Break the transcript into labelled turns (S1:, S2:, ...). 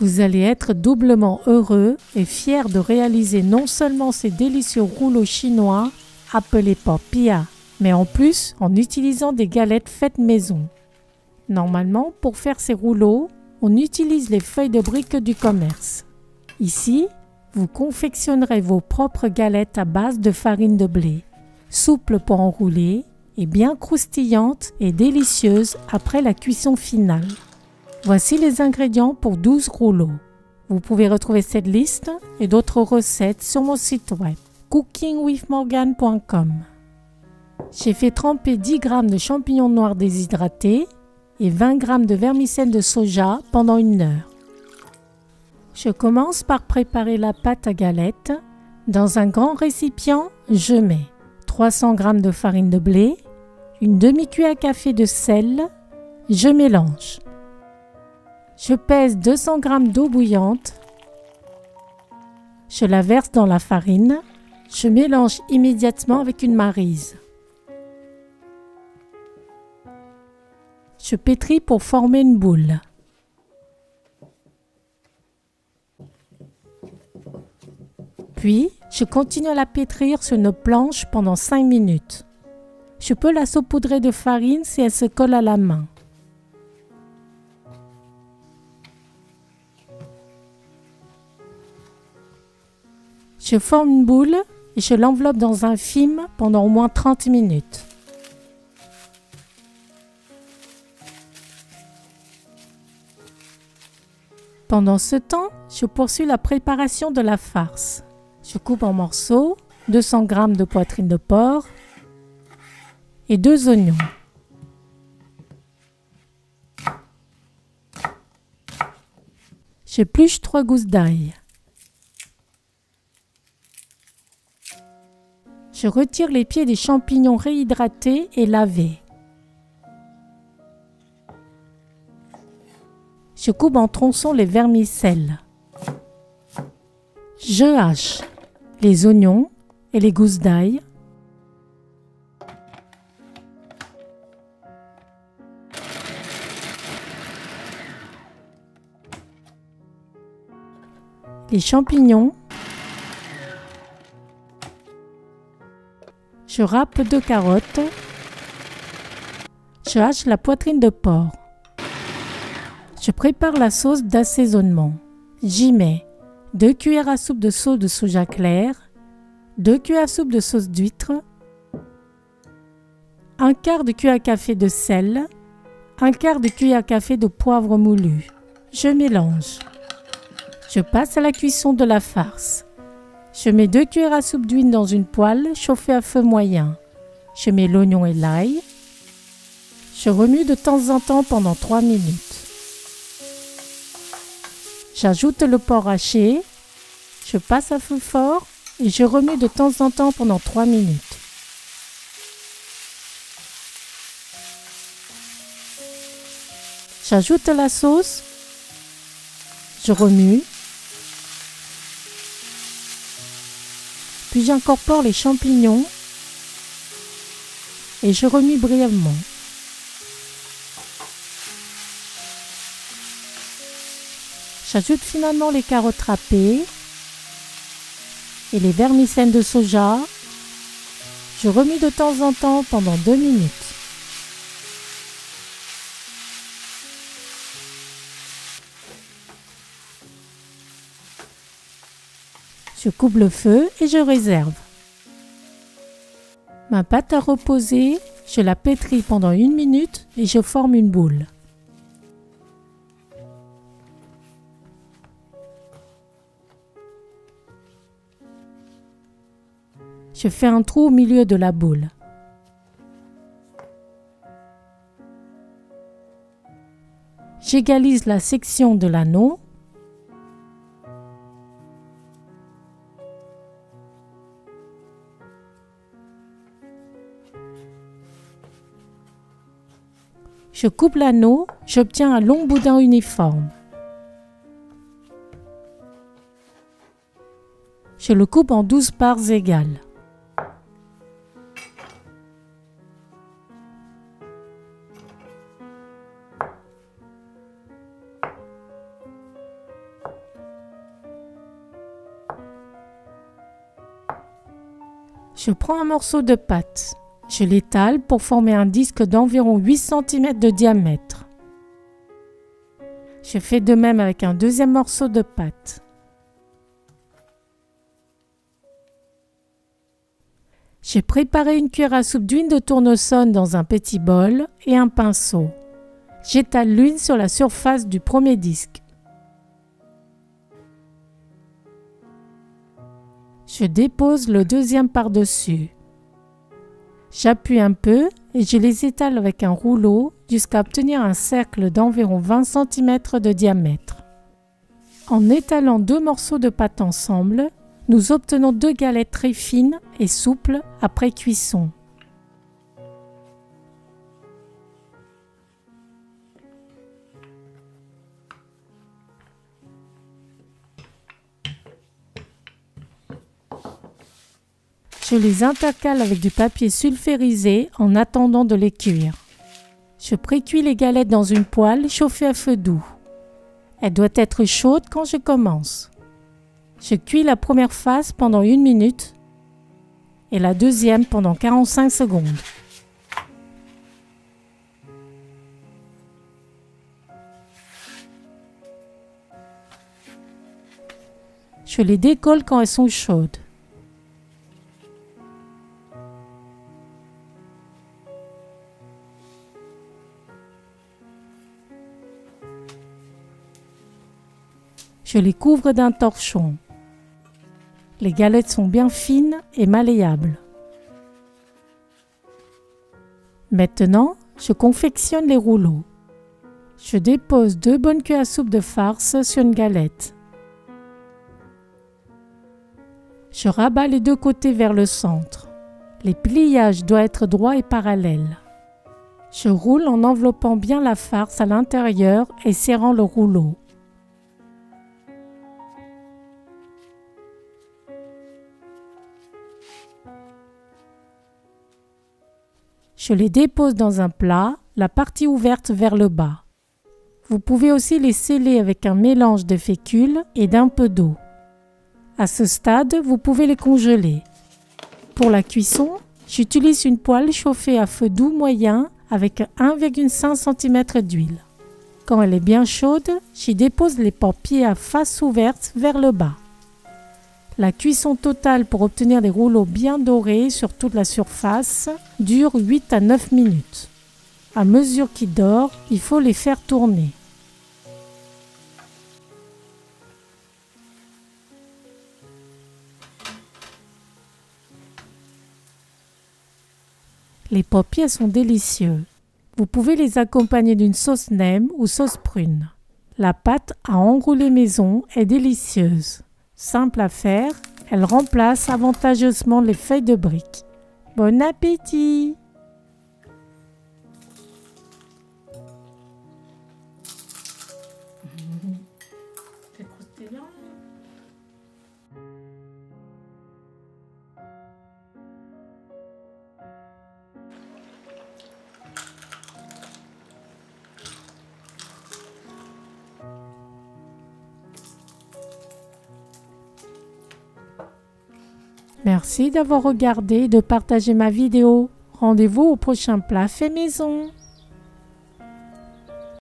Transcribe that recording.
S1: Vous allez être doublement heureux et fier de réaliser non seulement ces délicieux rouleaux chinois appelés papilla, mais en plus en utilisant des galettes faites maison. Normalement, pour faire ces rouleaux, on utilise les feuilles de briques du commerce. Ici, vous confectionnerez vos propres galettes à base de farine de blé, souples pour enrouler et bien croustillantes et délicieuses après la cuisson finale. Voici les ingrédients pour 12 rouleaux. Vous pouvez retrouver cette liste et d'autres recettes sur mon site web cookingwithmorgan.com. J'ai fait tremper 10 g de champignons noirs déshydratés et 20 g de vermicelle de soja pendant 1 heure. Je commence par préparer la pâte à galette. Dans un grand récipient, je mets 300 g de farine de blé, une demi-cuillère à café de sel, je mélange. Je pèse 200 g d'eau bouillante, je la verse dans la farine, je mélange immédiatement avec une maryse. Je pétris pour former une boule. Puis, je continue à la pétrir sur une planche pendant 5 minutes. Je peux la saupoudrer de farine si elle se colle à la main. Je forme une boule et je l'enveloppe dans un film pendant au moins 30 minutes. Pendant ce temps, je poursuis la préparation de la farce. Je coupe en morceaux 200 g de poitrine de porc et 2 oignons. J'épluche 3 gousses d'ail. Je retire les pieds des champignons réhydratés et lavés. Je coupe en tronçons les vermicelles. Je hache les oignons et les gousses d'ail. Les champignons. Je râpe 2 carottes. Je hache la poitrine de porc. Je prépare la sauce d'assaisonnement. J'y mets 2 cuillères à soupe de sauce de soja clair, 2 cuillères à soupe de sauce d'huître, 1/4 de cuillère à café de sel, 1/4 de cuillère à café de poivre moulu. Je mélange. Je passe à la cuisson de la farce. Je mets 2 cuillères à soupe d'huile dans une poêle chauffée à feu moyen. Je mets l'oignon et l'ail. Je remue de temps en temps pendant 3 minutes. J'ajoute le porc haché. Je passe à feu fort et je remue de temps en temps pendant 3 minutes. J'ajoute la sauce. Je remue. Puis j'incorpore les champignons et je remue brièvement. J'ajoute finalement les carottes râpées et les vermicelles de soja. Je remue de temps en temps pendant 2 minutes. Je coupe le feu et je réserve. Ma pâte a reposé, je la pétris pendant 1 minute et je forme une boule. Je fais un trou au milieu de la boule. J'égalise la section de l'anneau. Je coupe l'anneau, j'obtiens un long boudin uniforme. Je le coupe en 12 parts égales. Je prends un morceau de pâte. Je l'étale pour former un disque d'environ 8 cm de diamètre. Je fais de même avec un deuxième morceau de pâte. J'ai préparé une cuillère à soupe d'huile de tournesol dans un petit bol et un pinceau. J'étale l'huile sur la surface du premier disque. Je dépose le deuxième par-dessus. J'appuie un peu et je les étale avec un rouleau jusqu'à obtenir un cercle d'environ 20 cm de diamètre. En étalant deux morceaux de pâte ensemble, nous obtenons deux galettes très fines et souples après cuisson. Je les intercale avec du papier sulfurisé en attendant de les cuire. Je précuis les galettes dans une poêle chauffée à feu doux. Elle doit être chaude quand je commence. Je cuis la première phase pendant 1 minute et la deuxième pendant 45 secondes. Je les décolle quand elles sont chaudes. Je les couvre d'un torchon. Les galettes sont bien fines et malléables. Maintenant, je confectionne les rouleaux. Je dépose 2 bonnes cuillères à soupe de farce sur une galette. Je rabats les deux côtés vers le centre. Les pliages doivent être droits et parallèles. Je roule en enveloppant bien la farce à l'intérieur et serrant le rouleau. Je les dépose dans un plat, la partie ouverte vers le bas. Vous pouvez aussi les sceller avec un mélange de fécule et d'un peu d'eau. À ce stade, vous pouvez les congeler. Pour la cuisson, j'utilise une poêle chauffée à feu doux moyen avec 1,5 cm d'huile. Quand elle est bien chaude, j'y dépose les papiers à face ouverte vers le bas. La cuisson totale pour obtenir des rouleaux bien dorés sur toute la surface dure 8 à 9 minutes. À mesure qu'ils dorent, il faut les faire tourner. Les papiers sont délicieux. Vous pouvez les accompagner d'une sauce nem ou sauce prune. La pâte à enrouler maison est délicieuse. Simple à faire, elle remplace avantageusement les feuilles de briques. Bon appétit! C'est croustillant. Merci d'avoir regardé et de partager ma vidéo. Rendez-vous au prochain plat fait maison.